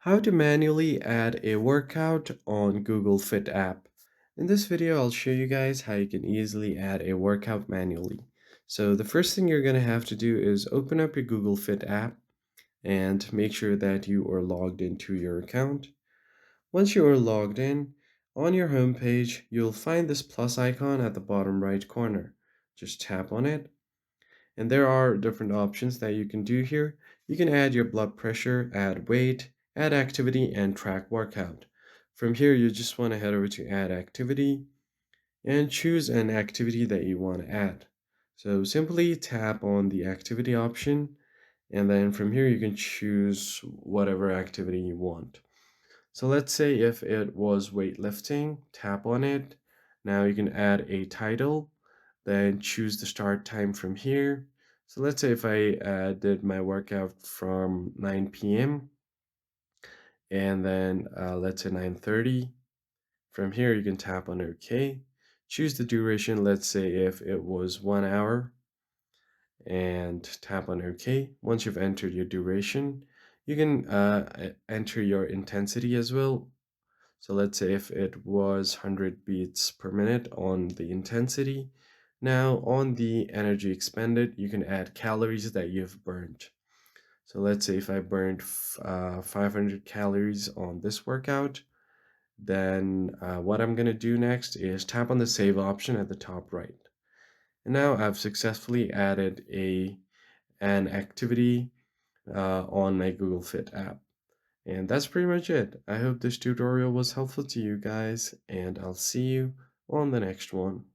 How to manually add a workout on Google Fit app. In this video, I'll show you guys how you can easily add a workout manually. So the first thing you're going to have to do is open up your Google Fit app and make sure that you are logged into your account. Once you are logged in, on your home page, you'll find this plus icon at the bottom right corner. Just tap on it and there are different options that you can do here. You can add your blood pressure, add weight, add activity, and track workout. From here, you just want to head over to add activity and choose an activity that you want to add. So simply tap on the activity option, and then from here, you can choose whatever activity you want. So let's say if it was weightlifting, tap on it. Now you can add a title, then choose the start time from here. So let's say if I did my workout from 9 p.m. and then let's say 9:30. From here you can tap on OK. Choose the duration, let's say if it was 1 hour, and tap on OK. Once you've entered your duration, you can enter your intensity as well. So let's say if it was 100 beats per minute on the intensity. Now on the energy expended, you can add calories that you've burned. So let's say if I burned 500 calories on this workout, then what I'm going to do next is tap on the save option at the top right. And now I've successfully added an activity on my Google Fit app. And that's pretty much it. I hope this tutorial was helpful to you guys, and I'll see you on the next one.